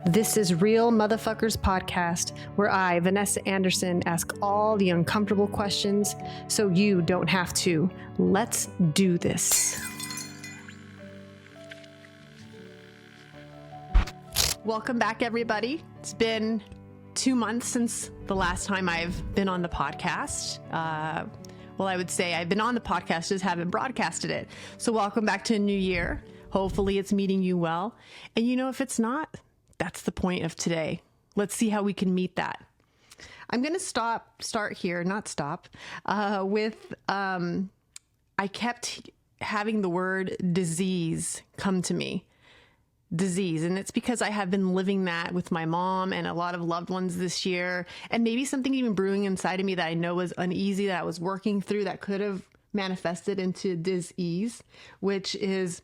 This is Real Motherfuckers Podcast, where I, Vanessa Anderson, ask all the uncomfortable questions so you don't have to. Let's do this. Welcome back, everybody. It's been 2 months since the last time I've been on the podcast. Well, I would say I've been on the podcast, just haven't broadcasted it. So welcome back to a new year. Hopefully it's meeting you well. And you know, if it's not, that's the point of today. Let's see how we can meet that. I'm going to start here, with, I kept having the word disease come to me. Disease. And it's because I have been living that with my mom and a lot of loved ones this year. And maybe something even brewing inside of me that I know was uneasy, that I was working through, that could have manifested into dis-ease, which is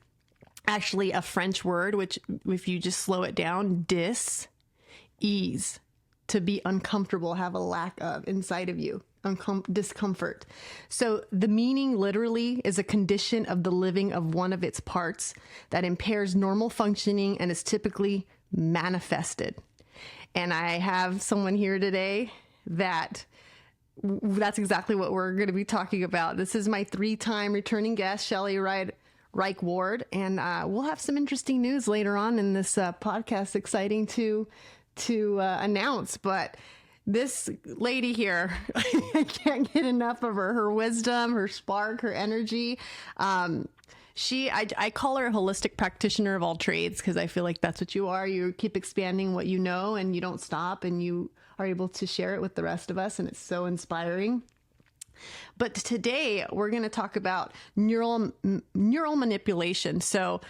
actually a French word, which if you just slow it down, dis-ease, to be uncomfortable, have a lack of inside of you, discomfort. So the meaning literally is a condition of the living of one of its parts that impairs normal functioning and is typically manifested. And I have someone here today that's exactly what we're going to be talking about. This is my 3-time returning guest, Shelley Rike Warde, and we'll have some interesting news later on in this podcast. Exciting to announce, but this lady here, I can't get enough of her wisdom, her spark, her energy. I call her a holistic practitioner of all trades because I feel like that's what you are. You keep expanding what you know and you don't stop, and you are able to share it with the rest of us, and it's so inspiring. But today we're going to talk about neural manipulation. So,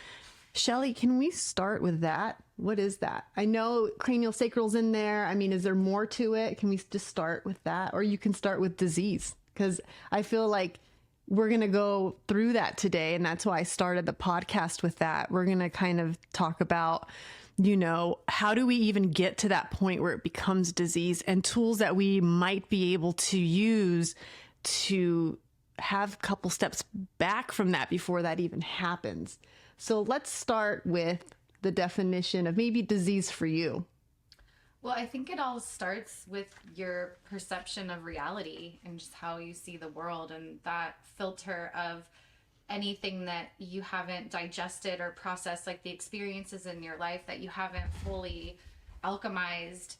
Shelley, can we start with that? What is that? I know cranial sacral's in there. I mean, is there more to it? Can we just start with that? Or you can start with disease, because I feel like we're going to go through that today. And that's why I started the podcast with that. We're going to kind of talk about, how do we even get to that point where it becomes disease, and tools that we might be able to use to have a couple steps back from that before that even happens. So let's start with the definition of maybe disease for you. Well, I think it all starts with your perception of reality and just how you see the world, and that filter of anything that you haven't digested or processed, like the experiences in your life that you haven't fully alchemized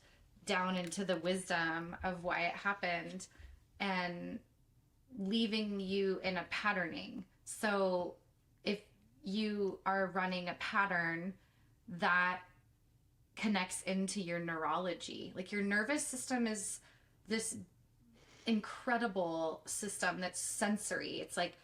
down into the wisdom of why it happened, and leaving you in a patterning. So if you are running a pattern that connects into your neurology, like your nervous system is this incredible system that's sensory. It's like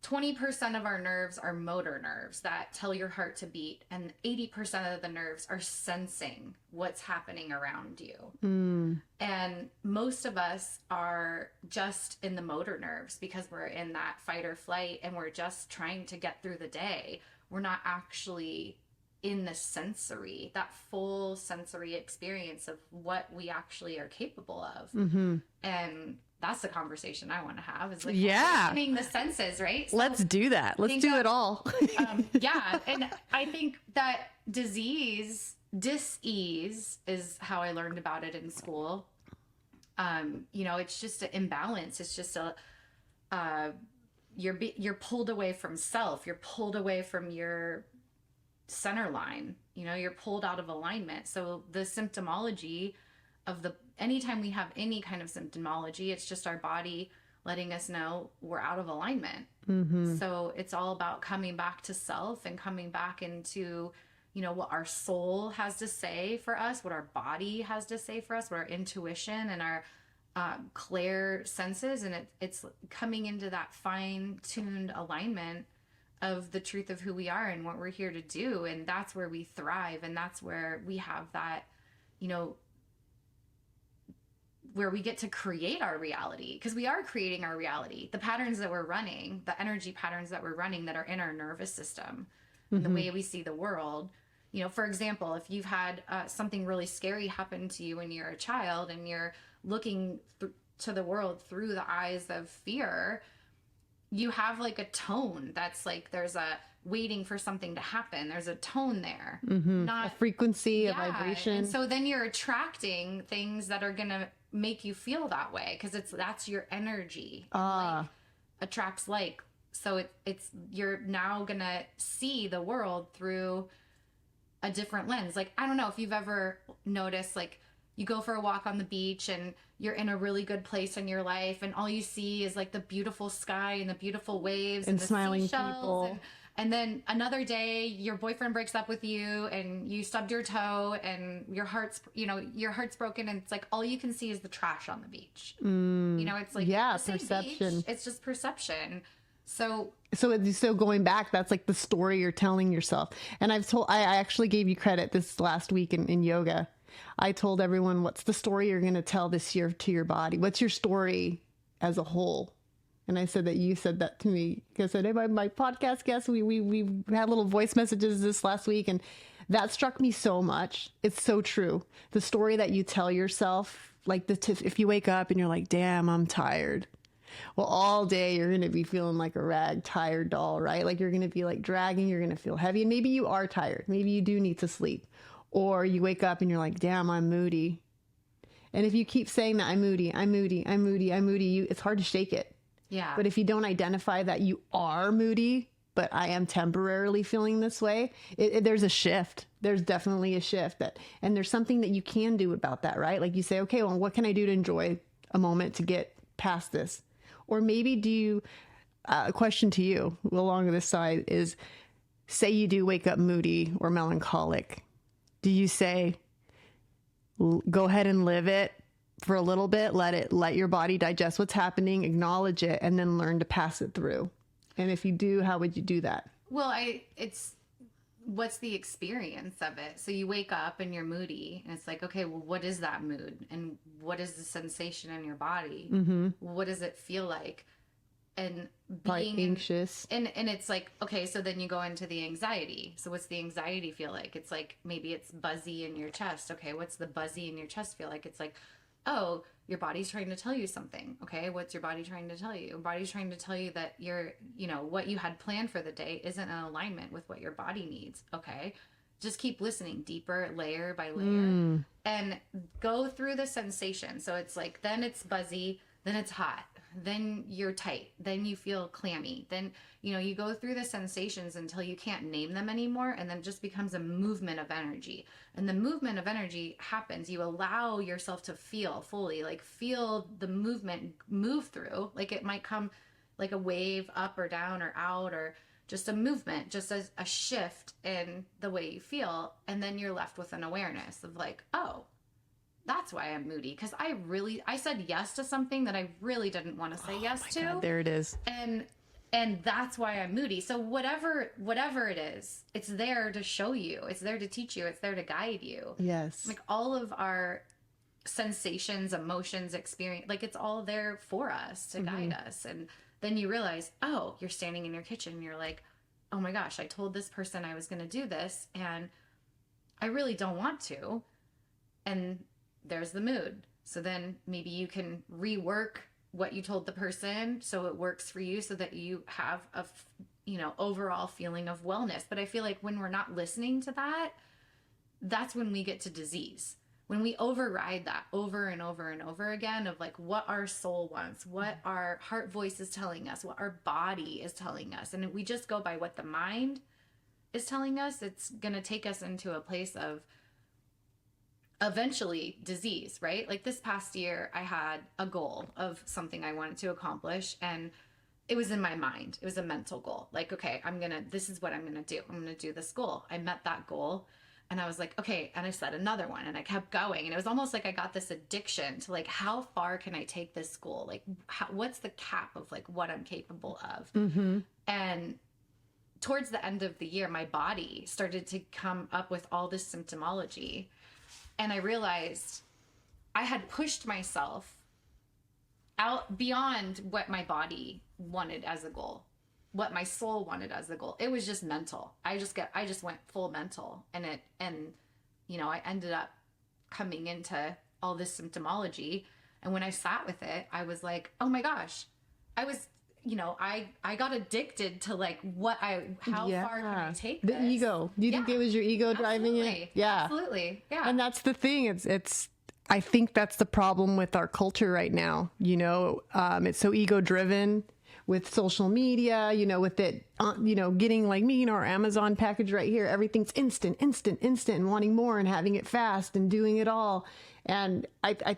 20% of our nerves are motor nerves that tell your heart to beat, and 80% of the nerves are sensing what's happening around you. And most of us are just in the motor nerves because we're in that fight or flight and we're just trying to get through the day. We're not actually in the sensory, that full sensory experience of what we actually are capable of. And that's the conversation I want to have, is like, awakening the senses, right? So let's do that. Let's do it all. Yeah. And I think that dis-ease is how I learned about it in school. It's just an imbalance. It's just you're pulled away from self. You're pulled away from your center line. You're pulled out of alignment. So the symptomology of anytime we have any kind of symptomology, it's just our body letting us know we're out of alignment. So it's all about coming back to self and coming back into, what our soul has to say for us, what our body has to say for us, what our intuition and our clear senses. And it's coming into that fine-tuned alignment of the truth of who we are and what we're here to do. And that's where we thrive. And that's where we have that, where we get to create our reality, because we are creating our reality. The patterns that we're running, the energy patterns that we're running that are in our nervous system, and the way we see the world. For example, if you've had something really scary happen to you when you're a child and you're looking to the world through the eyes of fear, you have like a tone that's like, there's a waiting for something to happen. There's a tone there, A frequency, a Yeah. vibration. And so then you're attracting things that are going to make you feel that way, because that's your energy. Like attracts like. So it's you're now going to see the world through a different lens. Like, I don't know if you've ever noticed, like, you go for a walk on the beach and you're in a really good place in your life, and all you see is like the beautiful sky and the beautiful waves and the smiling seashells, people. and then another day your boyfriend breaks up with you and you stubbed your toe and your heart's broken, and it's like all you can see is the trash on the beach. It's like Yeah, the same perception. beach, it's just perception. So going back, that's like the story you're telling yourself. And I actually gave you credit this last week in yoga. I told everyone, what's the story you're going to tell this year to your body? What's your story as a whole? And I said that you said that to me, because I said, hey, my podcast guests, we had little voice messages this last week, and that struck me so much. It's so true. The story that you tell yourself, like if you wake up and you're like, damn, I'm tired. Well, all day you're going to be feeling like a rag, tired doll, right? Like you're going to be like dragging, you're going to feel heavy, and maybe you are tired. Maybe you do need to sleep. Or you wake up and you're like, damn, I'm moody. And if you keep saying that, I'm moody, it's hard to shake it. yeah. But if you don't identify that you are moody, but I am temporarily feeling this way, there's a shift. There's definitely a shift and there's something that you can do about that, right? Like you say, okay, well, what can I do to enjoy a moment to get past this? Or maybe a question to you along this side is, say you do wake up moody or melancholic. Do you say, go ahead and live it for a little bit, let your body digest what's happening, acknowledge it, and then learn to pass it through? And if you do, how would you do that? Well, what's the experience of it? So you wake up and you're moody, and it's like, okay, well, what is that mood? And what is the sensation in your body? What does it feel like? And being anxious. And it's like, okay, so then you go into the anxiety. So what's the anxiety feel like? It's like, maybe it's buzzy in your chest. Okay, what's the buzzy in your chest feel like? It's like, oh, your body's trying to tell you something. Okay, what's your body trying to tell you? Your body's trying to tell you that what you had planned for the day isn't in alignment with what your body needs. Okay, just keep listening deeper, layer by layer, and go through the sensation. So it's like, then it's buzzy, then it's hot, then you're tight, then you feel clammy, then you go through the sensations until you can't name them anymore, and then it just becomes a movement of energy. And the movement of energy happens, you allow yourself to feel fully, like feel the movement move through, like it might come like a wave up or down or out, or just a movement, just as a shift in the way you feel. And then you're left with an awareness of like, oh, that's why I'm moody, because I said yes to something that I really didn't want to say yes to. God, there it is. And that's why I'm moody. So whatever it is, it's there to show you. It's there to teach you. It's there to guide you. Yes. Like all of our sensations, emotions, experience, like it's all there for us to guide us. And then you realize, oh, you're standing in your kitchen and you're like, oh my gosh, I told this person I was going to do this and I really don't want to. And there's the mood. So then maybe you can rework what you told the person so it works for you, so that you have a overall feeling of wellness. But I feel like when we're not listening to that, that's when we get to disease. When we override that over and over and over again of like what our soul wants, what our heart voice is telling us, what our body is telling us, and if we just go by what the mind is telling us, it's going to take us into a place of eventually disease, right? Like this past year, I had a goal of something I wanted to accomplish, and it was in my mind. It was a mental goal. Like, okay, this is what I'm going to do. I'm going to do this goal. I met that goal, and I was like, okay, and I set another one, and I kept going. And it was almost like I got this addiction to like, how far can I take this goal? Like, what's the cap of like what I'm capable of? And towards the end of the year, my body started to come up with all this symptomology. And I realized I had pushed myself out beyond what my body wanted as a goal, what my soul wanted as a goal. It was just mental. I just went full mental, and I ended up coming into all this symptomology. And when I sat with it, I was like, oh my gosh, I got addicted to like how far can I take the this? ego. Do you think it was your ego driving it? Yeah, absolutely. Yeah. And that's the thing. I think that's the problem with our culture right now. It's so ego driven with social media, with it, getting like me, our Amazon package right here. Everything's instant, and wanting more and having it fast and doing it all. And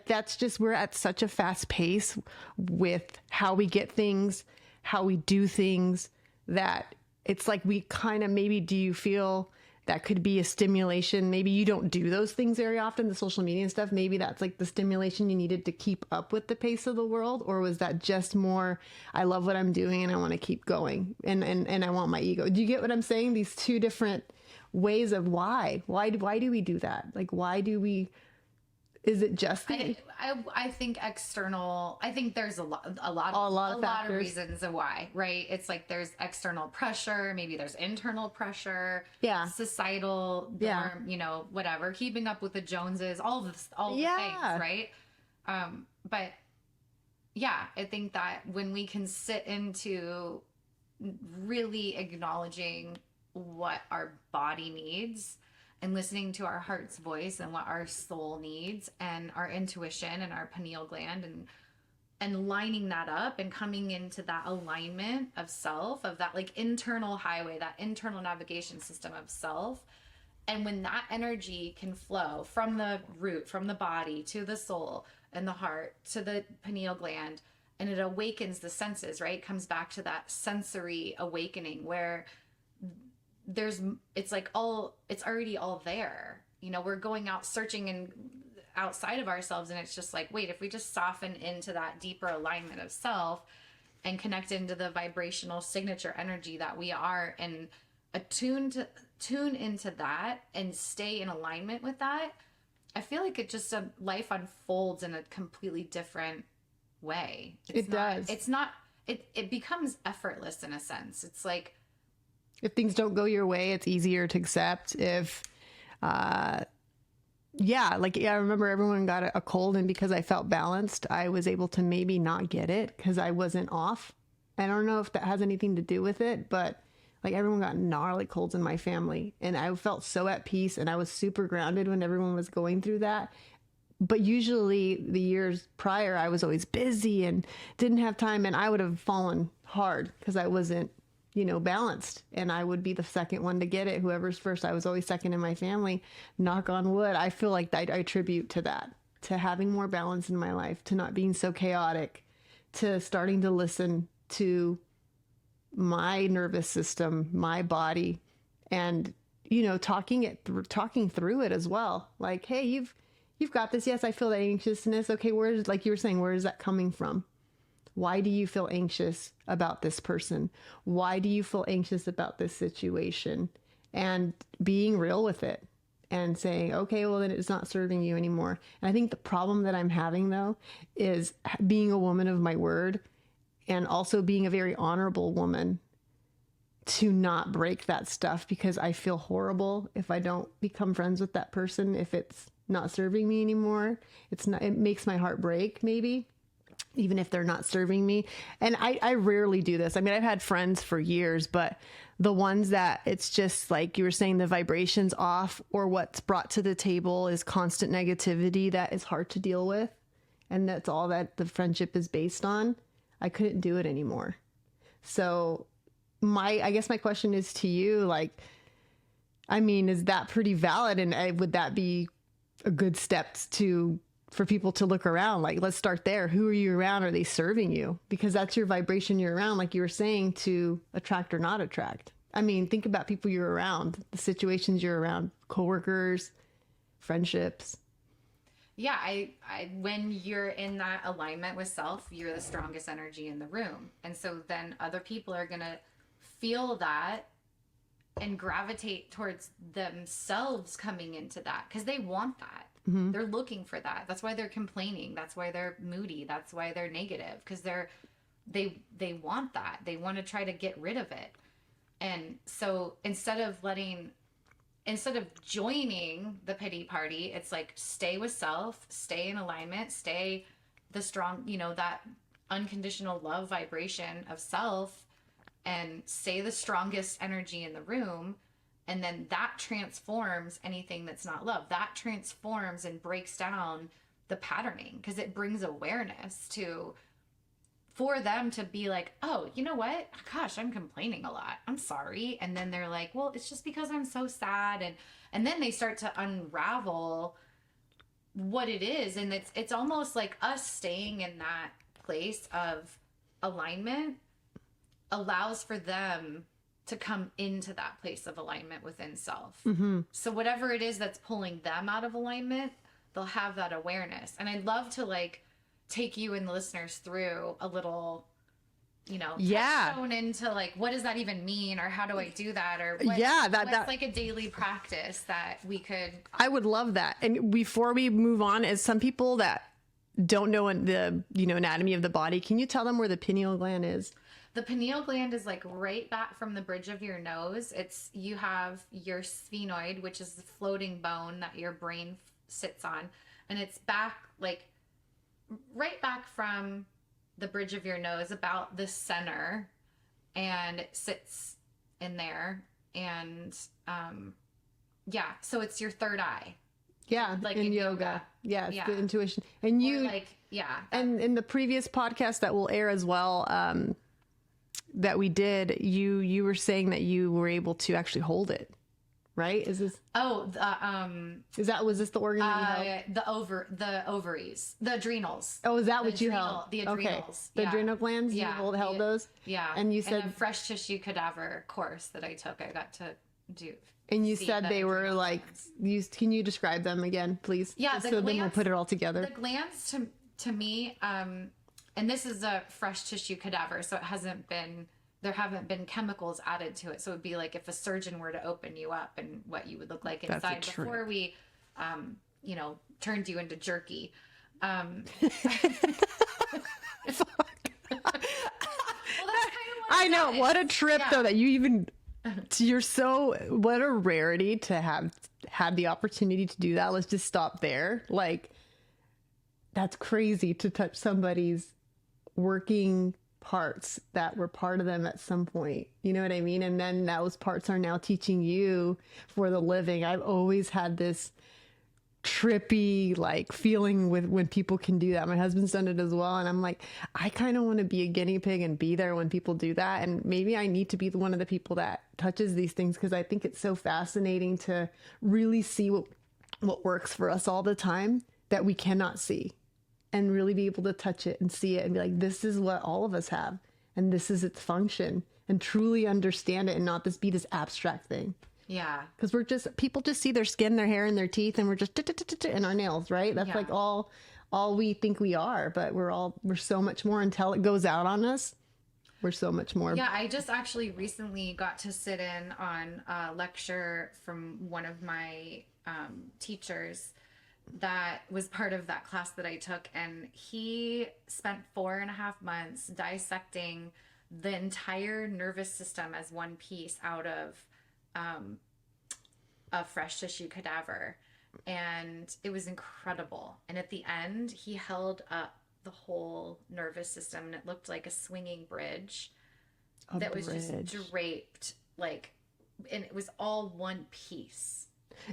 that's just, we're at such a fast pace with how we get things, how we do things, that it's like we kind of, maybe, do you feel that could be a stimulation? Maybe you don't do those things very often, the social media and stuff. Maybe that's like the stimulation you needed to keep up with the pace of the world. Or was that just more, I love what I'm doing and I want to keep going and I want my ego? Do you get what I'm saying? These two different ways of why do we do that? Like, why do we, is it just I think external, I think there's a lot of reasons of why, right? It's like there's external pressure, maybe there's internal pressure, societal norm, whatever, keeping up with the Joneses, all the things, right? But yeah, I think that when we can sit into really acknowledging what our body needs and listening to our heart's voice and what our soul needs and our intuition and our pineal gland, and lining that up and coming into that alignment of self, of that like internal highway, that internal navigation system of self. And when that energy can flow from the root, from the body to the soul and the heart to the pineal gland, and it awakens the senses, right? It comes back to that sensory awakening where it's already all there. We're going out searching and outside of ourselves, and it's just like, wait, if we just soften into that deeper alignment of self and connect into the vibrational signature energy that we are, and tune into that and stay in alignment with that, I feel like life unfolds in a completely different way. It becomes effortless in a sense. It's like, if things don't go your way, it's easier to accept. I remember everyone got a cold, and because I felt balanced, I was able to maybe not get it because I wasn't off. I don't know if that has anything to do with it, but like everyone got gnarly colds in my family, and I felt so at peace, and I was super grounded when everyone was going through that. But usually the years prior, I was always busy and didn't have time, and I would have fallen hard because I wasn't balanced, and I would be the second one to get it. Whoever's first, I was always second in my family. Knock on wood. I feel like I attribute to that, to having more balance in my life, to not being so chaotic, to starting to listen to my nervous system, my body, and talking through it as well. Like, hey, you've got this. Yes, I feel that anxiousness. Okay, like you were saying, where is that coming from? Why do you feel anxious about this person? Why do you feel anxious about this situation? And being real with it and saying, okay, well, then it's not serving you anymore. And I think the problem that I'm having, though, is being a woman of my word, and also being a very honorable woman, to not break that stuff, because I feel horrible if I don't become friends with that person, if it's not serving me anymore. It makes my heart break, maybe, even if they're not serving me. And I rarely do this. I mean, I've had friends for years, but the ones that it's just like you were saying, the vibration's off, or what's brought to the table is constant negativity that is hard to deal with. And that's all that the friendship is based on. I couldn't do it anymore. So I guess my question is to you, like, I mean, is that pretty valid? And would that be a good step for people to look around? Like, let's start there. Who are you around? Are they serving you? Because that's your vibration you're around, like you were saying, to attract or not attract. I mean, think about people you're around, the situations you're around, coworkers, friendships. Yeah, when you're in that alignment with self, you're the strongest energy in the room. And so then other people are going to feel that and gravitate towards themselves coming into that, because they want that. Mm-hmm. They're looking for that. That's why they're complaining. That's why they're moody. That's why they're negative, because they want that. They want to try to get rid of it. And so instead of joining the pity party, it's like, stay with self, stay in alignment, stay the strong, that unconditional love vibration of self and say the strongest energy in the room. And then that transforms anything that's not love. That transforms and breaks down the patterning, because it brings awareness for them to be like, oh, you know what? Gosh, I'm complaining a lot. I'm sorry. And then they're like, well, it's just because I'm so sad. And then they start to unravel what it is. And it's almost like us staying in that place of alignment allows for them to come into that place of alignment within self. Mm-hmm. So whatever it is that's pulling them out of alignment, they'll have that awareness. And I'd love to like take you and the listeners through a little, touchstone into like, what does that even mean? Or how do I do that? Or what's like a daily practice that we could. I would love that. And before we move on, as some people that don't know the, anatomy of the body, can you tell them where the pineal gland is? The pineal gland is like right back from the bridge of your nose. You have your sphenoid, which is the floating bone that your brain sits on. And it's back, like right back from the bridge of your nose, about the center, and it sits in there. And, so it's your third eye. Yeah. Like in yoga. Yeah. It's the intuition. And and in the previous podcast that will air as well, that we did, you were saying that you were able to actually hold it, right? Is this? Oh, was this the organ that you held? The ovaries, the adrenals. Oh, is that what you held? The adrenals. Okay. The adrenal glands. Yeah. You held those. Yeah. And you said a fresh tissue cadaver course that I took, I got to do. And you said they were like, can you describe them again, please? Yeah. So then we'll put it all together. The glands to me, and this is a fresh tissue cadaver, so there haven't been chemicals added to it. So it would be like if a surgeon were to open you up and what you would look like inside before we, turned you into jerky. Well, that's kind of what I know. What a trip, though, that you even, what a rarity to have had the opportunity to do that. Let's just stop there. Like, that's crazy to touch somebody's working parts that were part of them at some point. You know what I mean? And then those parts are now teaching you for the living. I've always had this trippy like feeling with when people can do that. My husband's done it as well. And I'm like, I kind of want to be a guinea pig and be there when people do that. And maybe I need to be one of the people that touches these things, because I think it's so fascinating to really see what works for us all the time that we cannot see. And really be able to touch it and see it and be like, this is what all of us have. And this is its function. And truly understand it and not be this abstract thing. Yeah. Because people just see their skin, their hair, and their teeth, and we're just in our nails, right? That's like all we think we are. But we're so much more until it goes out on us. We're so much more. Yeah, I just actually recently got to sit in on a lecture from one of my teachers that was part of that class that I took, and he spent 4.5 months dissecting the entire nervous system as one piece out of a fresh tissue cadaver, and it was incredible. And at the end, he held up the whole nervous system, and it looked like a swinging bridge was just draped, and it was all one piece.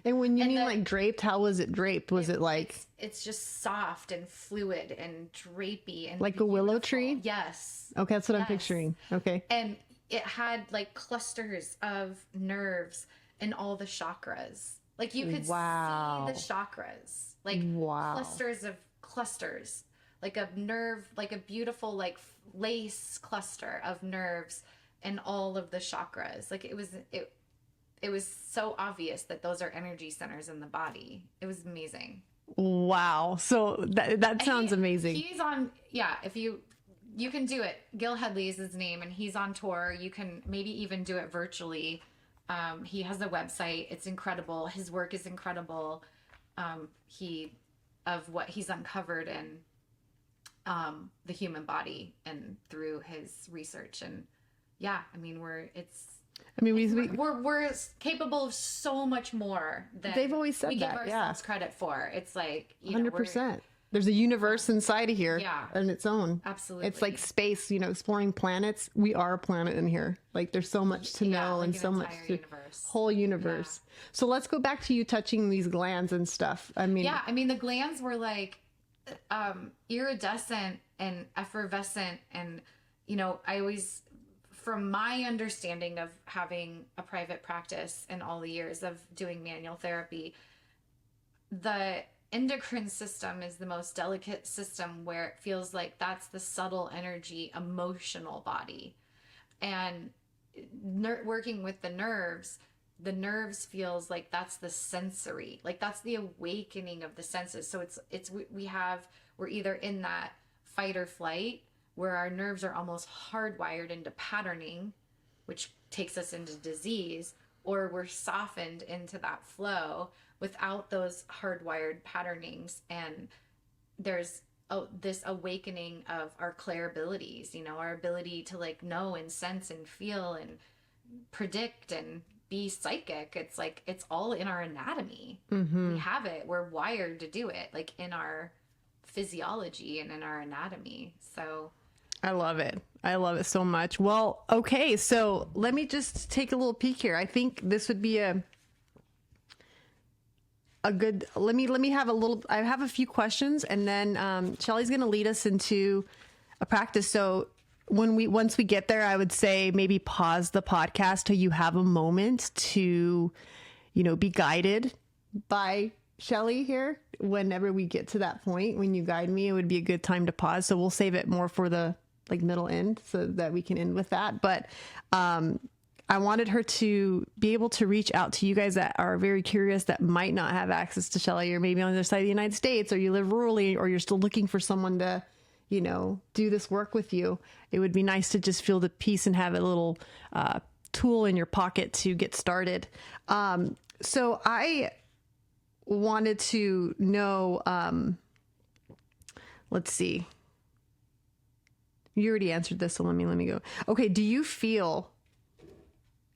And when you mean like draped, how was it draped? Was it like... It's just soft and fluid and drapey and like beautiful. A willow tree? Yes. Okay, that's what I'm picturing. Okay. And it had like clusters of nerves in all the chakras. Like you could see the chakras. Like clusters. Like a nerve, like a beautiful like lace cluster of nerves in all of the chakras. Like it was so obvious that those are energy centers in the body. It was amazing. Wow. So that sounds amazing. He's on, if you can do it. Gil Headley is his name, and he's on tour. You can maybe even do it virtually. He has a website. It's incredible. His work is incredible. Of what he's uncovered in the human body and through his research. And we're capable of so much more than they've always said we that, give ourselves credit for. It's like 100%. There's a universe inside of here Yeah. on its own. Absolutely. It's like space, exploring planets. We are a planet in here. Like there's so much to know like and an so much entire to universe. whole universe. So let's go back to you touching these glands and stuff. I mean, Yeah, I mean the glands were like iridescent and effervescent, and I always, from my understanding of having a private practice and all the years of doing manual therapy, the endocrine system is the most delicate system, where it feels like that's the subtle energy, emotional body. And working with the nerves feels like that's the sensory, like that's the awakening of the senses. So we're either in that fight or flight, where our nerves are almost hardwired into patterning, which takes us into disease, or we're softened into that flow without those hardwired patternings. And there's this awakening of our clair abilities, our ability to like know and sense and feel and predict and be psychic. It's like, it's all in our anatomy. We have it. We're wired to do it, like in our physiology and in our anatomy. So I love it. I love it so much. Well, okay. So let me just take a little peek here. I think this would be a good, let me have I have a few questions, and then Shelley's going to lead us into a practice. So once we get there, I would say maybe pause the podcast till you have a moment to, be guided by Shelley here. Whenever we get to that point, when you guide me, it would be a good time to pause. So we'll save it more for the middle end so that we can end with that. But, I wanted her to be able to reach out to you guys that are very curious, that might not have access to Shelley, or maybe on the other side of the United States, or you live rurally, or you're still looking for someone to, do this work with you. It would be nice to just feel the peace and have a little tool in your pocket to get started. So I wanted to know, let's see. You already answered this, so let me go. Okay, do you feel,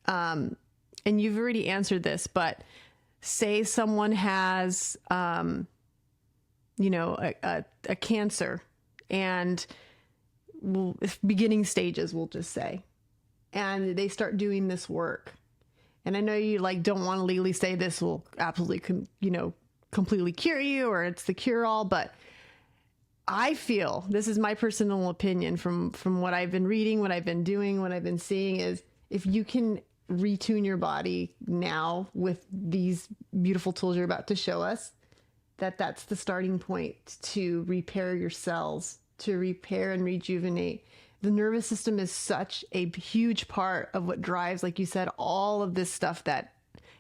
and you've already answered this, but say someone has, a cancer, and beginning stages, we'll just say, and they start doing this work. And I know you don't want to legally say this will absolutely, completely cure you, or it's the cure all, but I feel, this is my personal opinion from what I've been reading, what I've been doing, what I've been seeing, is if you can retune your body now with these beautiful tools you're about to show us, that's the starting point to repair your cells, to repair and rejuvenate. The nervous system is such a huge part of what drives, like you said, all of this stuff that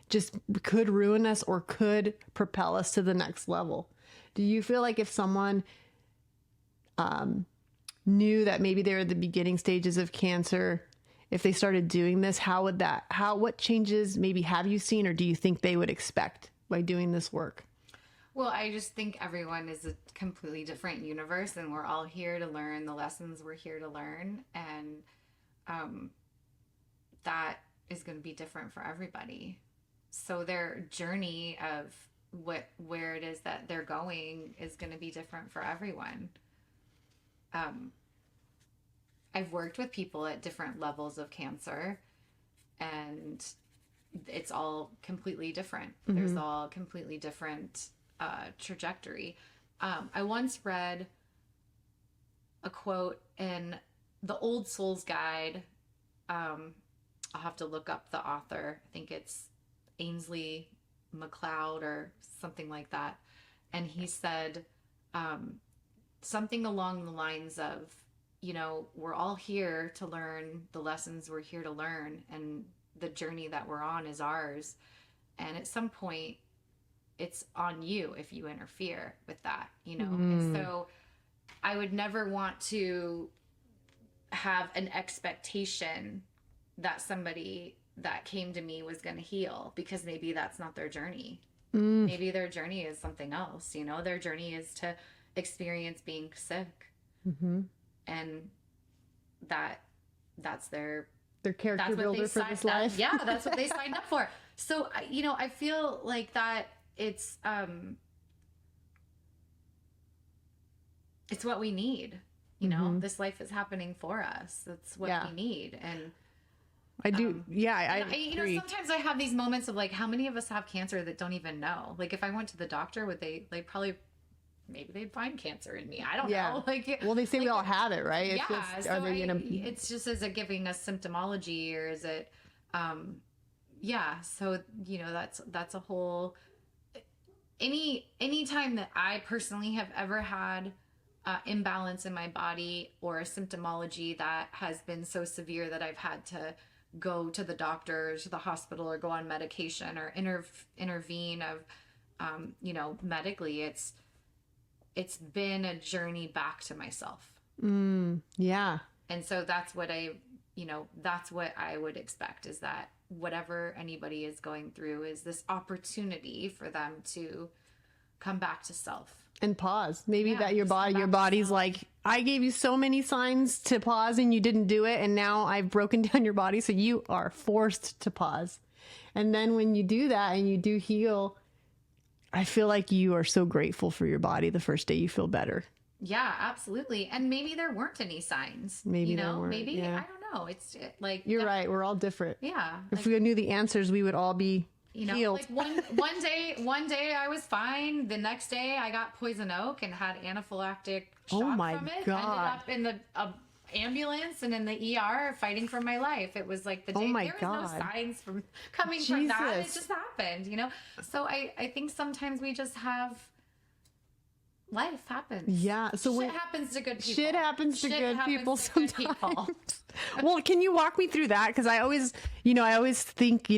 just could ruin us or could propel us to the next level. Do you feel like if someone knew that maybe they were at the beginning stages of cancer, if they started doing this, what changes maybe have you seen, or do you think they would expect by doing this work? Well, I just think everyone is a completely different universe, and we're all here to learn the lessons we're here to learn. And that is going to be different for everybody. So their journey of where it is that they're going is going to be different for everyone. I've worked with people at different levels of cancer, and it's all completely different. Mm-hmm. There's all completely different trajectory. I once read a quote in the Old Souls Guide. I'll have to look up the author. I think it's Ainsley MacLeod or something like that. And he said something along the lines of, we're all here to learn the lessons we're here to learn, and the journey that we're on is ours. And at some point, it's on you if you interfere with that, And so I would never want to have an expectation that somebody that came to me was going to heal, because maybe that's not their journey. Maybe their journey is something else, their journey is to experience being sick. Mm-hmm. And that's their character builder for this life. Yeah, that's what they signed up for. So, I feel like that it's it's what we need. You know, this life is happening for us. That's what we need. And I do. I you know, sometimes I have these moments of like, how many of us have cancer that don't even know? Like, if I went to the doctor, would they like probably, maybe they'd find cancer in me. I don't know. Like, well, they say like, we all have it, right? It's yeah. just, So it's just, is it giving us symptomology, or is it, yeah. So, you know, that's a whole, any time that I personally have ever had imbalance in my body or a symptomology that has been so severe that I've had to go to the doctor or to the hospital or go on medication or intervene of, you know, medically, it's been a journey back to myself. Yeah. And so that's what that's what I would expect, is that whatever anybody is going through is this opportunity for them to come back to self. And pause. Maybe that your body's like, I gave you so many signs to pause and you didn't do it. And now I've broken down your body. So you are forced to pause. And then when you do that and you do heal, I feel like you are so grateful for your body the first day you feel better. Yeah, absolutely. And maybe there weren't any signs. Maybe you there know, weren't. maybe, Yeah. I don't know. It's like, you're right. We're all different. Yeah. If we knew the answers, we would all be healed. Like one day I was fine. The next day I got poison oak and had anaphylactic shock from it. God. Ended up in the ambulance and in the ER fighting for my life. It was like the day there was no signs from coming from that. It just happened, you know? So I think sometimes we just have, life happens. Yeah. So shit happens to good people. Shit happens to good people sometimes. People. Well, can you walk me through that? Because I always think,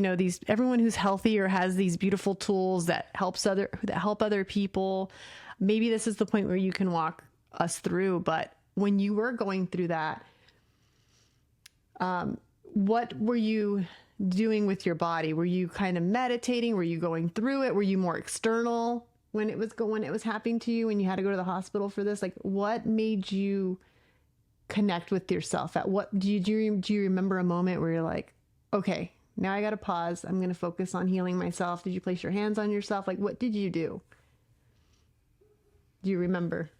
everyone who's healthy or has these beautiful tools that help other people. Maybe this is the point where you can walk us through. But when you were going through that, what were you doing with your body? Were you kind of meditating? Were you going through it? Were you more external when it was happening to you and you had to go to the hospital for this? Like, what made you connect with yourself? Do you remember a moment where you're like, okay, now I got to pause. I'm going to focus on healing myself. Did you place your hands on yourself? Like, what did you do? Do you remember?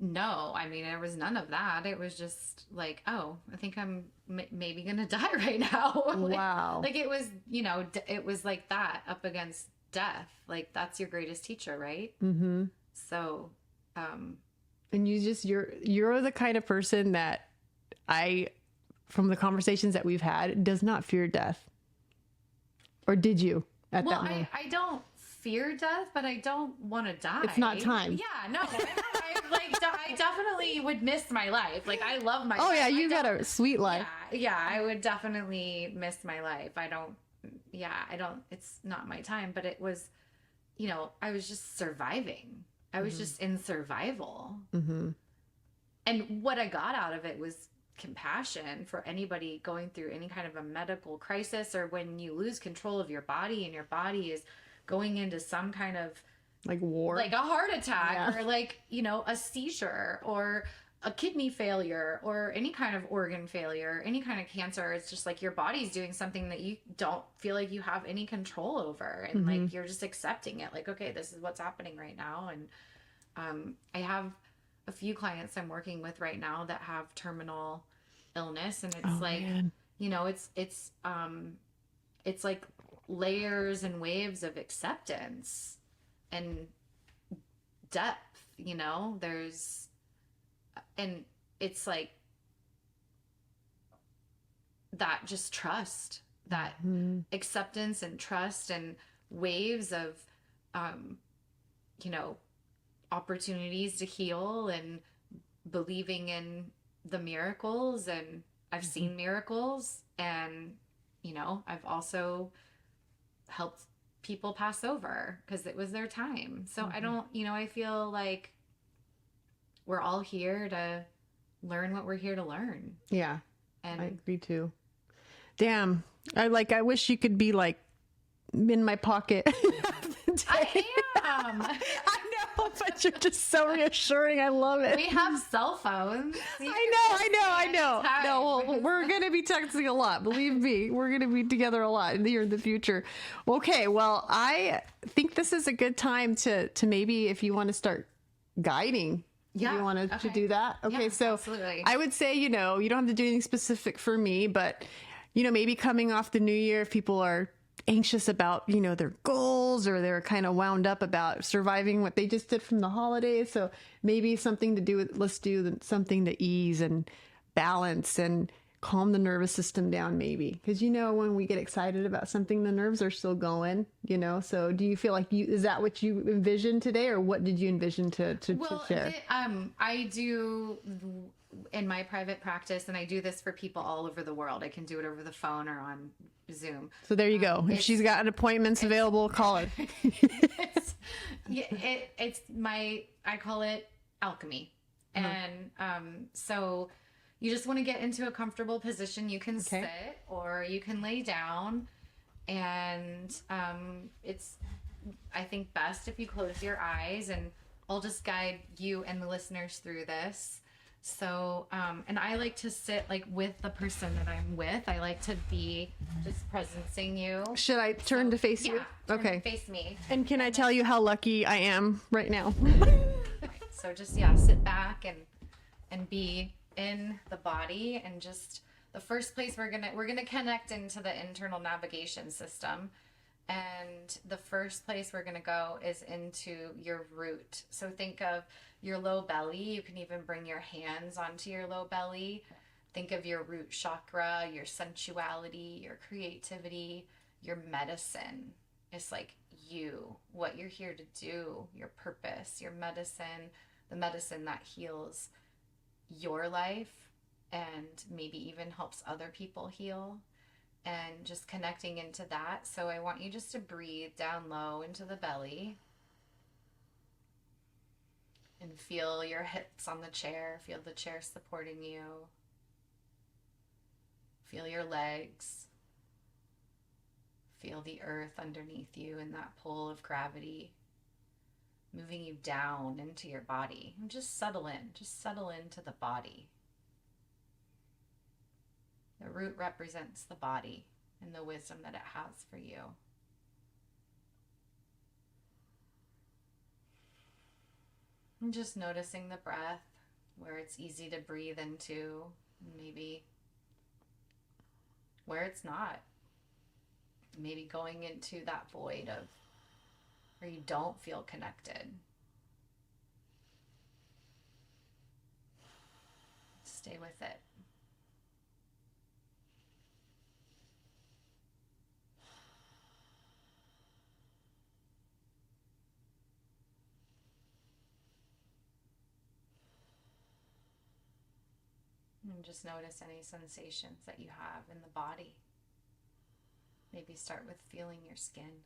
No, I mean, there was none of that. It was just like, oh, I think I'm maybe going to die right now. Wow. Like it was, it was like that, up against death. Like, that's your greatest teacher, right? Mm-hmm. So, and you're the kind of person that from the conversations that we've had, does not fear death. Or did you at that moment? I don't fear death, but I don't want to die. It's not time. Yeah, no. I definitely would miss my life. Like, I love my life. Oh yeah, you got a sweet life. Yeah, I would definitely miss my life. I don't, it's not my time, but it was, I was just surviving. I was just in survival. Mm-hmm. And what I got out of it was compassion for anybody going through any kind of a medical crisis, or when you lose control of your body and your body is going into some kind of like war, like a heart attack, or like, a seizure, or a kidney failure, or any kind of organ failure, any kind of cancer. It's just like your body's doing something that you don't feel like you have any control over. And like, you're just accepting it. Like, okay, this is what's happening right now. And I have a few clients I'm working with right now that have terminal illness. And it's it's like layers and waves of acceptance and depth, and it's like that, just trust, that acceptance and trust, and waves of, opportunities to heal, and believing in the miracles. And I've seen miracles, and, I've also helped people pass over because it was their time. So I don't, I feel like we're all here to learn what we're here to learn. Yeah. And I agree too. Damn. I wish you could be like in my pocket. I am. I know, but you're just so reassuring. I love it. We have cell phones. I know. No, well, we're going to be texting a lot. Believe me, we're going to be together a lot in the future. Okay. Well, I think this is a good time to maybe, if you want to start guiding. Yeah. You wanted to do that? Okay. Yeah, So absolutely. I would say, you don't have to do anything specific for me, but, maybe coming off the new year, if people are anxious about, their goals, or they're kind of wound up about surviving what they just did from the holidays. So maybe something to do with, let's do something to ease and balance and calm the nervous system down, maybe. Because, when we get excited about something, the nerves are still going, So do you feel like is that what you envisioned today, or what did you envision to share? I do in my private practice, and I do this for people all over the world. I can do it over the phone or on Zoom. So there you go. If she's got appointments available, call her. I call it alchemy. And so you just want to get into a comfortable position. You can sit or you can lay down. And it's, I think, best if you close your eyes, and I'll just guide you and the listeners through this. So, and I like to sit like with the person that I'm with. I like to be just presencing you. Should I turn to face you? Okay. Face me. And can I tell you how lucky I am right now? So just, sit back and be in the body, and just the first place we're gonna connect into the internal navigation system. And the first place we're going to go is into your root. So think of your low belly. You can even bring your hands onto your low belly. Think of your root chakra, your sensuality, your creativity, your medicine. It's like you, what you're here to do, your purpose, your medicine, the medicine that heals your life and maybe even helps other people heal. And just connecting into that. So I want you just to breathe down low into the belly and feel your hips on the chair. Feel the chair supporting you. Feel your legs. Feel the earth underneath you and that pull of gravity moving you down into your body. And just settle in. Just settle into the body. The root represents the body and the wisdom that it has for you. And just noticing the breath, where it's easy to breathe into, maybe where it's not. Maybe going into that void of where you don't feel connected. Stay with it. And just notice any sensations that you have in the body. Maybe start with feeling your skin.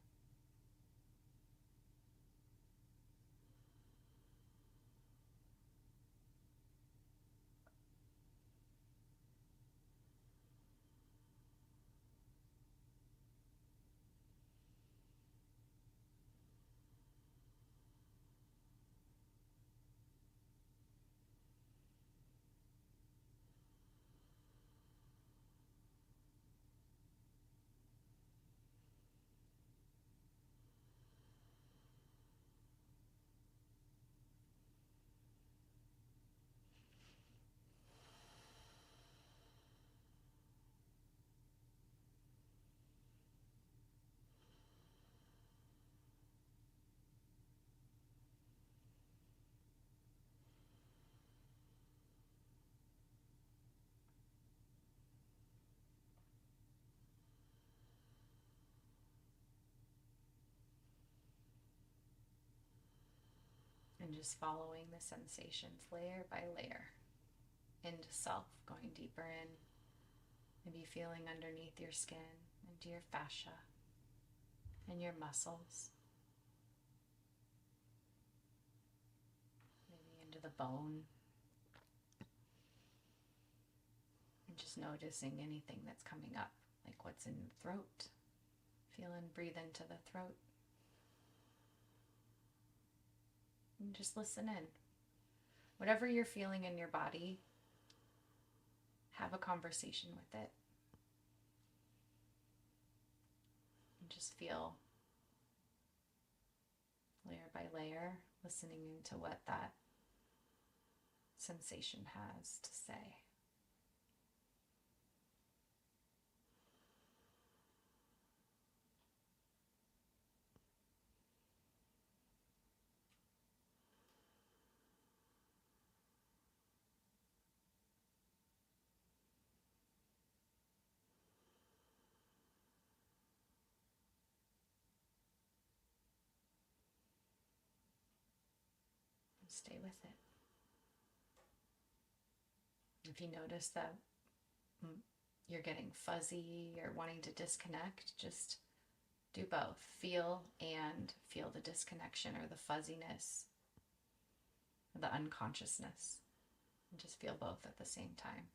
And just following the sensations layer by layer into self, going deeper in, maybe feeling underneath your skin, into your fascia and your muscles, maybe into the bone, and just noticing anything that's coming up, like what's in the throat. Feel and breathe into the throat. And just listen in. Whatever you're feeling in your body, have a conversation with it. And just feel layer by layer, listening into what that sensation has to say. Stay with it. If you notice that you're getting fuzzy or wanting to disconnect, just do both. Feel the disconnection or the fuzziness, or the unconsciousness. And just feel both at the same time.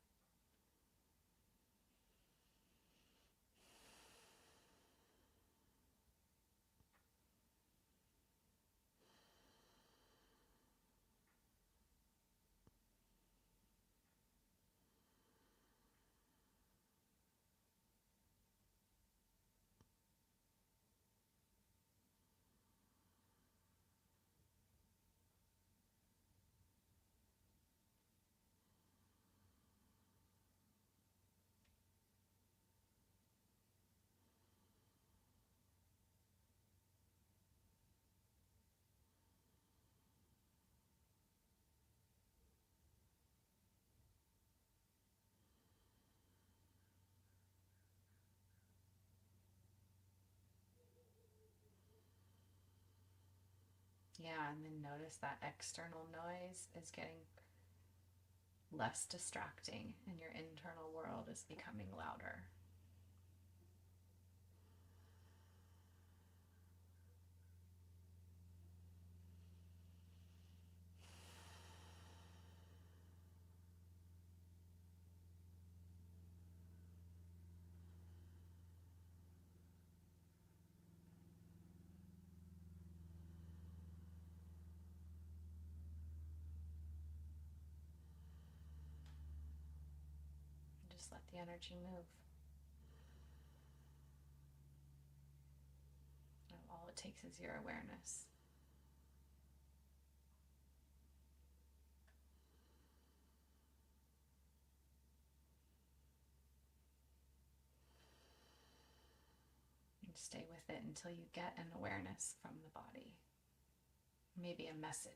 Yeah, and then notice that external noise is getting less distracting and your internal world is becoming louder. Just let the energy move. And all it takes is your awareness. And stay with it until you get an awareness from the body. Maybe a message.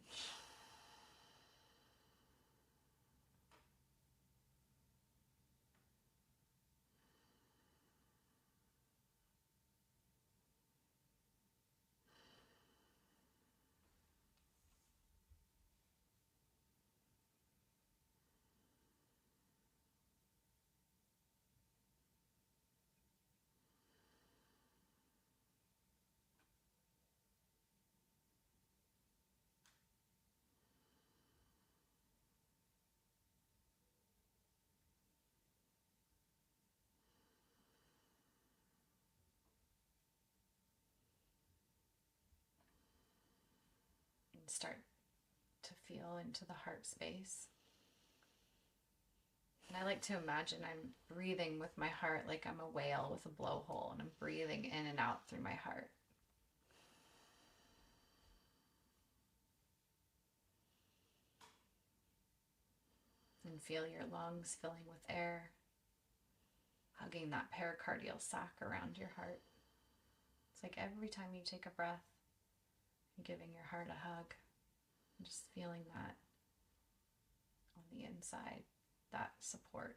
And start to feel into the heart space. And I like to imagine I'm breathing with my heart like I'm a whale with a blowhole, and I'm breathing in and out through my heart. And feel your lungs filling with air, hugging that pericardial sac around your heart. It's like every time you take a breath, you're giving your heart a hug, and just feeling that on the inside, that support.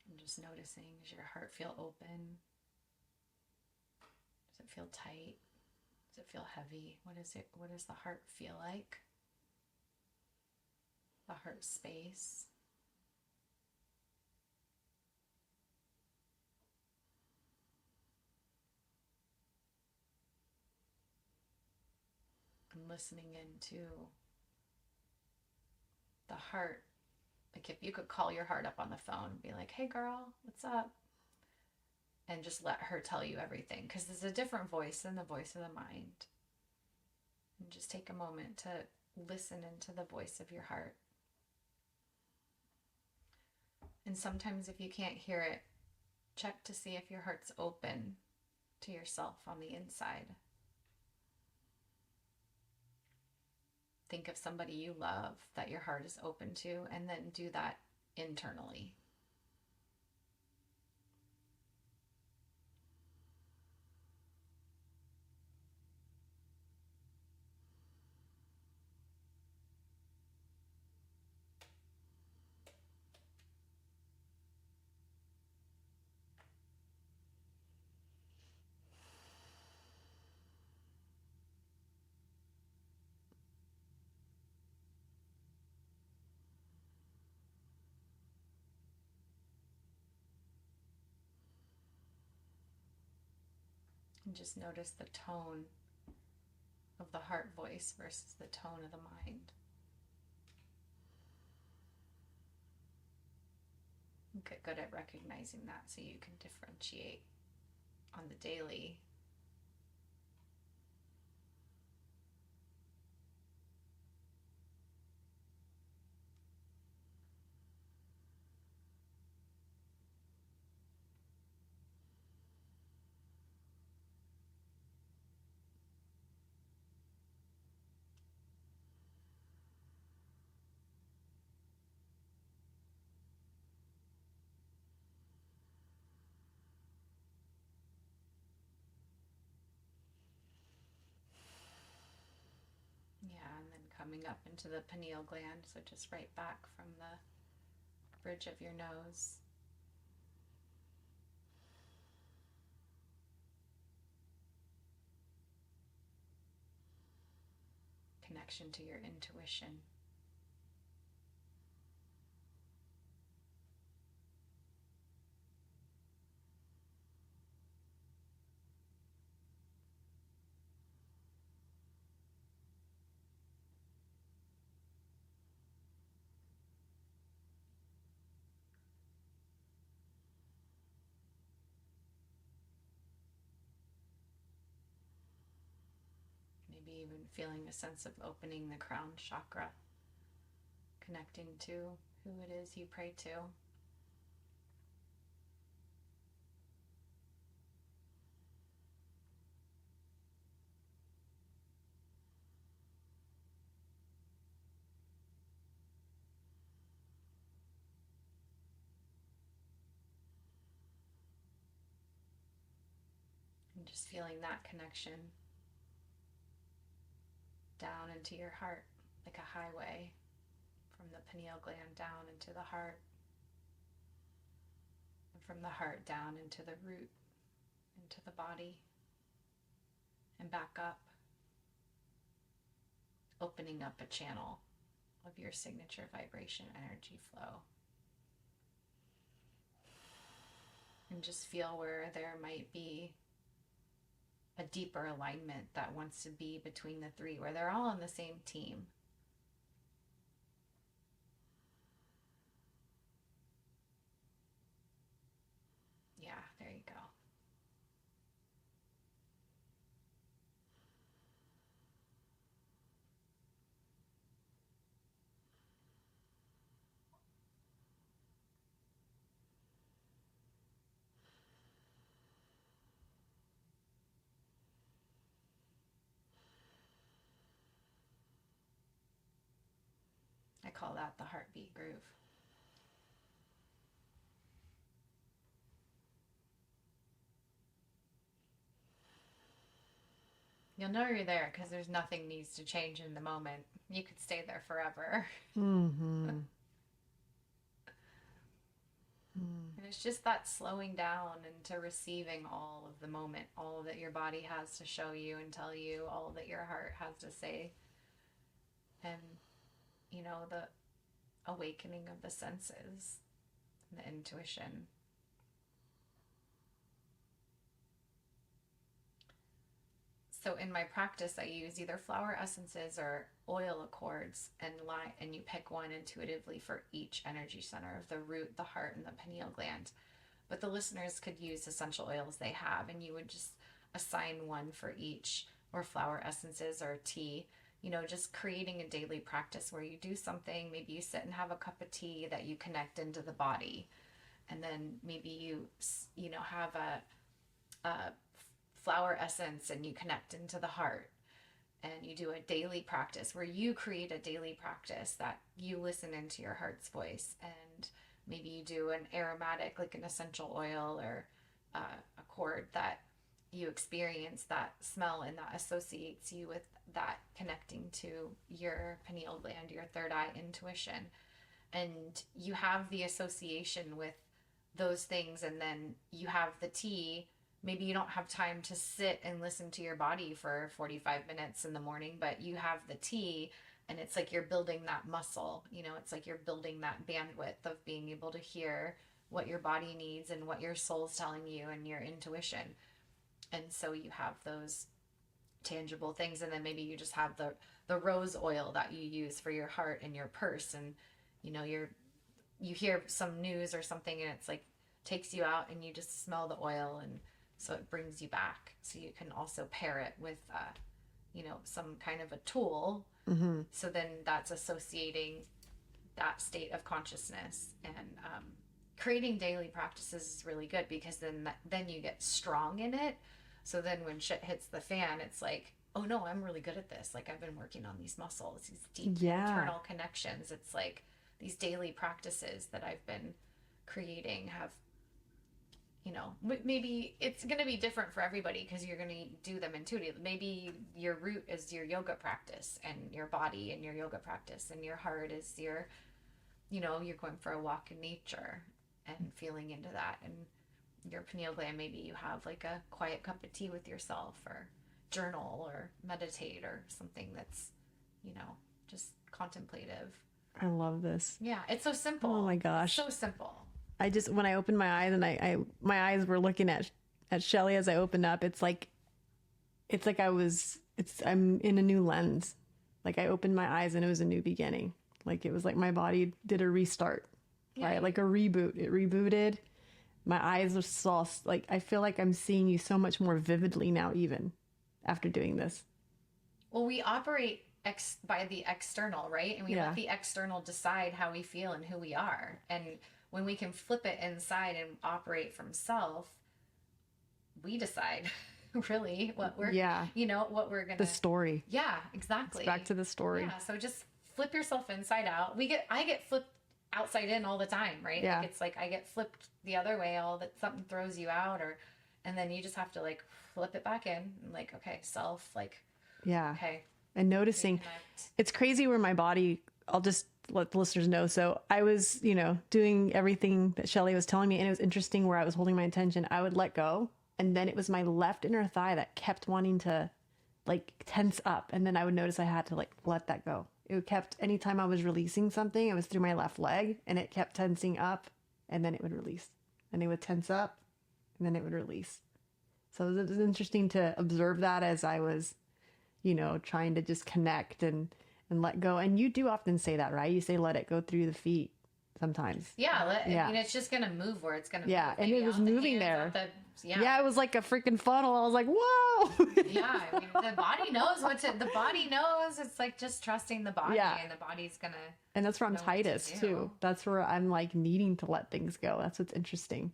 And just noticing, does your heart feel open? Does it feel tight? Does it feel heavy? What does the heart feel like? The heart space. And listening into the heart. Like if you could call your heart up on the phone and be like, hey girl, what's up? And just let her tell you everything. Because there's a different voice than the voice of the mind. And just take a moment to listen into the voice of your heart. And sometimes if you can't hear it, check to see if your heart's open to yourself on the inside. Think of somebody you love that your heart is open to, and then do that internally. And just notice the tone of the heart voice versus the tone of the mind. Get good at recognizing that so you can differentiate on the daily. Yeah, and then coming up into the pineal gland, so just right back from the bridge of your nose. Connection to your intuition. Maybe even feeling a sense of opening the crown chakra, connecting to who it is you pray to. And just feeling that connection down into your heart, like a highway from the pineal gland down into the heart, and from the heart down into the root, into the body, and back up, opening up a channel of your signature vibration energy flow. And just feel where there might be a deeper alignment that wants to be between the three, where they're all on the same team. Yeah, there you go. I call that the heartbeat groove. You'll know you're there because there's nothing needs to change in the moment. You could stay there forever. Mm-hmm. And it's just that slowing down into receiving all of the moment, all that your body has to show you and tell you, all that your heart has to say. And, you know, the awakening of the senses, the intuition. So in my practice, I use either flower essences or oil accords, and you pick one intuitively for each energy center of the root, the heart, and the pineal gland. But the listeners could use essential oils they have, and you would just assign one for each, or flower essences or tea. You know, just creating a daily practice where you do something. Maybe you sit and have a cup of tea that you connect into the body, and then maybe you know, have a flower essence and you connect into the heart. and you do a daily practice where you create a daily practice that you listen into your heart's voice, and maybe you do an aromatic, like an essential oil or a chord that you experience that smell and that associates you with that connecting to your pineal gland, your third eye intuition. And you have the association with those things, and then you have the tea. Maybe you don't have time to sit and listen to your body for 45 minutes in the morning, but you have the tea, and it's like you're building that muscle. You know, it's like you're building that bandwidth of being able to hear what your body needs and what your soul's telling you and your intuition. And so you have those tangible things, and then maybe you just have the rose oil that you use for your heart and your purse. And you know, you hear some news or something, and it's like takes you out, and you just smell the oil, and so it brings you back. So you can also pair it with you know, some kind of a tool. Mm-hmm. So then that's associating that state of consciousness. And creating daily practices is really good, because then you get strong in it. So then when shit hits the fan, it's like, oh no, I'm really good at this. Like, I've been working on these muscles, these deep internal connections. It's like these daily practices that I've been creating have, you know, maybe it's going to be different for everybody, because you're going to do them intuitively. Maybe your root is your yoga practice, and your body and your yoga practice, and your heart is your, you know, you're going for a walk in nature and feeling into that. And your pineal gland, maybe you have like a quiet cup of tea with yourself, or journal, or meditate, or something that's, you know, just contemplative. I love this. Yeah, it's so simple. Oh my gosh. So simple. I just, when I opened my eyes, and my eyes were looking at Shelley as I opened up, I'm in a new lens. Like, I opened my eyes and it was a new beginning. Like, it was like my body did a restart, right? Like a reboot. It rebooted. My eyes are saw, like, I feel like I'm seeing you so much more vividly now, even after doing this. Well, we operate by the external, right? And we let the external decide how we feel and who we are. And when we can flip it inside and operate from self, we decide really what we're, you know, what we're going to. The story. Yeah, exactly. It's back to the story. Yeah. So just flip yourself inside out. I get flipped outside in all the time, right? Yeah. Like, it's like I get flipped the other way, something throws you out, and then you just have to like flip it back in, and like, okay, self, like, okay. And noticing, it's crazy where my body, I'll just let the listeners know. So I was, you know, doing everything that Shelley was telling me, and it was interesting where I was holding my attention. I would let go, and then it was my left inner thigh that kept wanting to like tense up, and then I would notice I had to like let that go. It kept, anytime I was releasing something, it was through my left leg, and it kept tensing up, and then it would release, and it would tense up, and then it would release. So it was interesting to observe that as I was, you know, trying to just connect and let go. And you do often say that, right? You say, let it go through the feet sometimes. Yeah. I mean, it's just going to move where it's going to move. Yeah. And it was moving there. Yeah. It was like a freaking funnel. I was like, whoa. Yeah. I mean, the body knows the body knows. It's like just trusting the body, and the body's going to. And that's where I'm tightest too. That's where I'm like needing to let things go. That's what's interesting.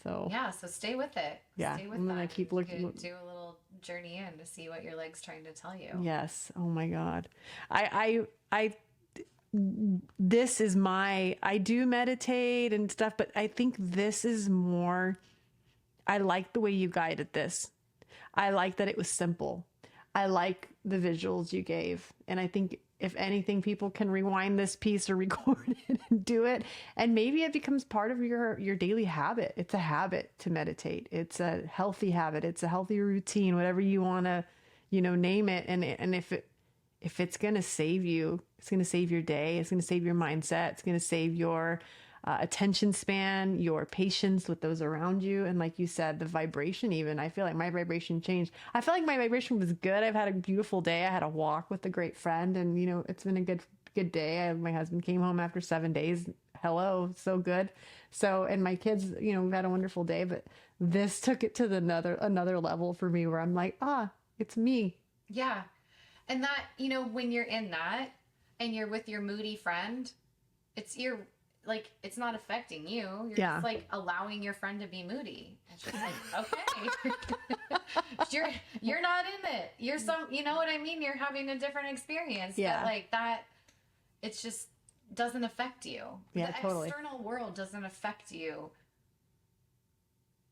So so stay with it. Yeah. Stay with I'm going to keep looking. Do a little journey in to see what your leg's trying to tell you. Yes. Oh my God. This is I do meditate and stuff, but I think this is more, I like the way you guided this. I like that it was simple. I like the visuals you gave. And I think if anything, people can rewind this piece or record it and do it. And maybe it becomes part of your daily habit. It's a habit to meditate. It's a healthy habit. It's a healthy routine, whatever you want to, you know, name it. And if it's going to save you, it's going to save your day. It's going to save your mindset. It's going to save your attention span, your patience with those around you. And like you said, the vibration even, I feel like my vibration changed. I feel like my vibration was good. I've had a beautiful day. I had a walk with a great friend, and, you know, it's been a good day. My husband came home after 7 days. Hello. So good. So, and my kids, you know, we've had a wonderful day, but this took it to another level for me where I'm like, it's me. Yeah. And that, you know, when you're in that and you're with your moody friend, like, it's not affecting you. You're Yeah. just like allowing your friend to be moody. It's just like, okay, you're not in it. You're you know what I mean? You're having a different experience. Yeah. But like that, it's just doesn't affect you. Yeah, the totally. external world doesn't affect you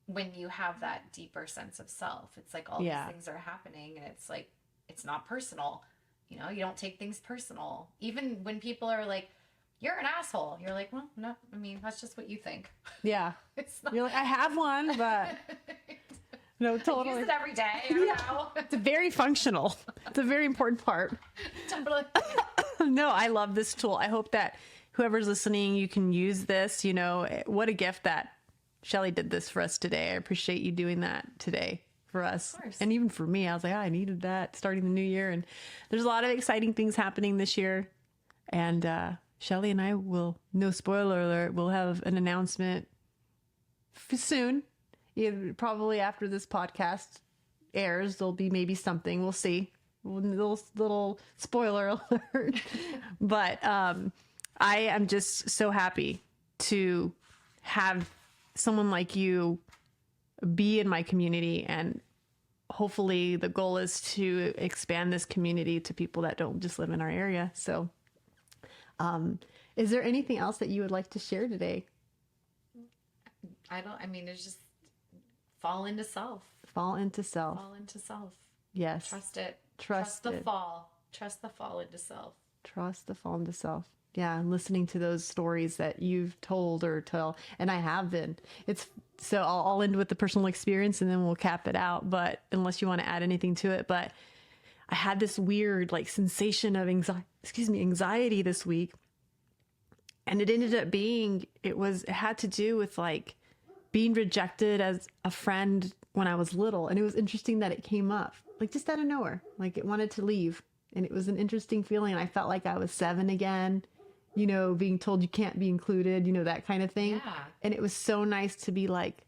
when you have that deeper sense of self. It's like all these things are happening, and it's like, it's not personal. You know, you don't take things personal. Even when people are like, you're an asshole, you're like, well, no, I mean, that's just what you think. Yeah. It's not. You're like, I have one, but no, I totally. use it every day. I don't know. It's very functional. It's a very important part. Totally. No, I love this tool. I hope that whoever's listening, you can use this. You know, what a gift that Shelley did this for us today. I appreciate you doing that today for us. Of course. And even for me, I was like, I needed that starting the new year. And there's a lot of exciting things happening this year. And Shelley and I will, no spoiler alert, we'll have an announcement soon. Probably after this podcast airs, there'll be maybe something. We'll see. Little spoiler alert. But I am just so happy to have someone like you be in my community, and hopefully the goal is to expand this community to people that don't just live in our area. So is there anything else that you would like to share today? I mean, it's just fall into self. Fall into self. Fall into self. Yes. Trust it. Trust the it. fall. Trust the fall into self. Trust the fall into self. Yeah, and listening to those stories that you've told or tell, and I have been. It's so I'll end with the personal experience, and then we'll cap it out. But unless you want to add anything to it, but I had this weird like sensation of anxiety this week, and it ended up being it had to do with like being rejected as a friend when I was little, and it was interesting that it came up like just out of nowhere, like it wanted to leave. And it was an interesting feeling. I felt like I was 7 again, you know, being told you can't be included, you know, that kind of thing. Yeah. And it was so nice to be like,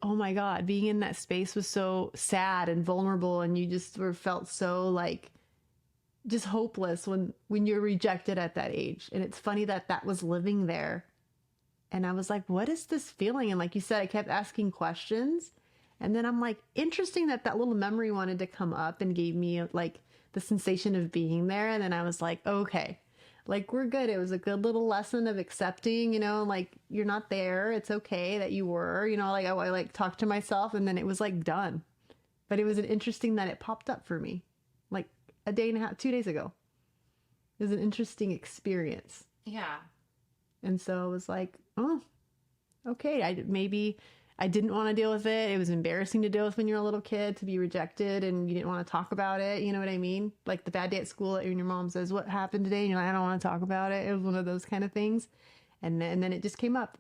oh my God, being in that space was so sad and vulnerable. And you just felt so like just hopeless when you're rejected at that age. And it's funny that was living there. And I was like, what is this feeling? And like you said, I kept asking questions. And then I'm like, interesting that little memory wanted to come up and gave me like the sensation of being there. And then I was like, okay, like we're good. It was a good little lesson of accepting, you know, like you're not there. It's okay that you were, you know, like I like talked to myself, and then it was like done. But it was an interesting that it popped up for me like a day and a half, 2 days ago. It was an interesting experience. Yeah. And so I was like, oh, okay. Maybe I didn't want to deal with it. It was embarrassing to deal with when you're a little kid, to be rejected and you didn't want to talk about it. You know what I mean? Like the bad day at school when your mom says, what happened today? And you're like, I don't want to talk about it. It was one of those kind of things. And then it just came up.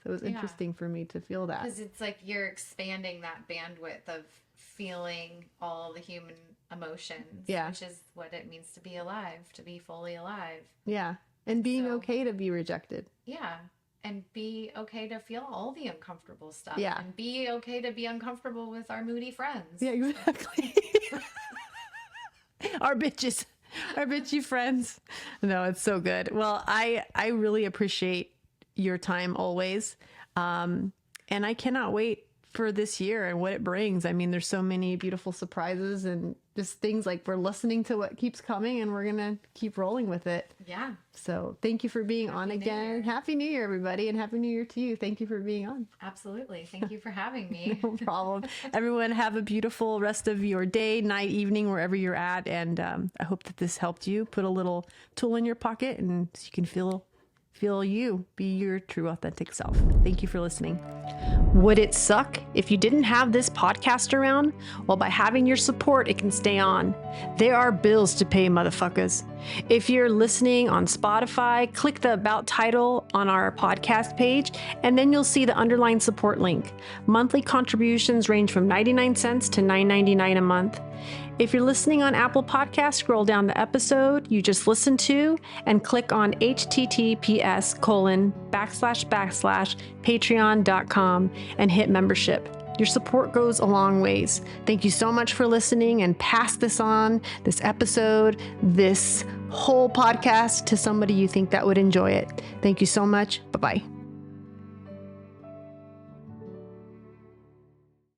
So it was interesting for me to feel that. Because it's like you're expanding that bandwidth of feeling all the human emotions. Yeah. Which is what it means to be alive, to be fully alive. Yeah. And being okay to be rejected. Yeah. And be okay to feel all the uncomfortable stuff. Yeah. And be okay to be uncomfortable with our moody friends. Yeah, exactly. Our bitchy friends. No, it's so good. Well, I really appreciate your time always. And I cannot wait for this year and what it brings. I mean, there's so many beautiful surprises and just things like we're listening to what keeps coming, and we're going to keep rolling with it. Yeah. So thank you for being on again. Happy New Year, everybody. And Happy New Year to you. Thank you for being on. Absolutely. Thank you for having me. No problem. Everyone have a beautiful rest of your day, night, evening, wherever you're at. And I hope that this helped you. Put a little tool in your pocket and so you can feel you, be your true authentic self. Thank you for listening. Would it suck if you didn't have this podcast around? Well, by having your support, it can stay on. There are bills to pay, motherfuckers. If you're listening on Spotify, click the About title on our podcast page, and then you'll see the underlined support link. Monthly contributions range from 99 cents to $9.99 a month. If you're listening on Apple Podcasts, scroll down the episode you just listened to and click on https://patreon.com and hit membership. Your support goes a long ways. Thank you so much for listening, and pass this on, this episode, this whole podcast to somebody you think that would enjoy it. Thank you so much. Bye-bye.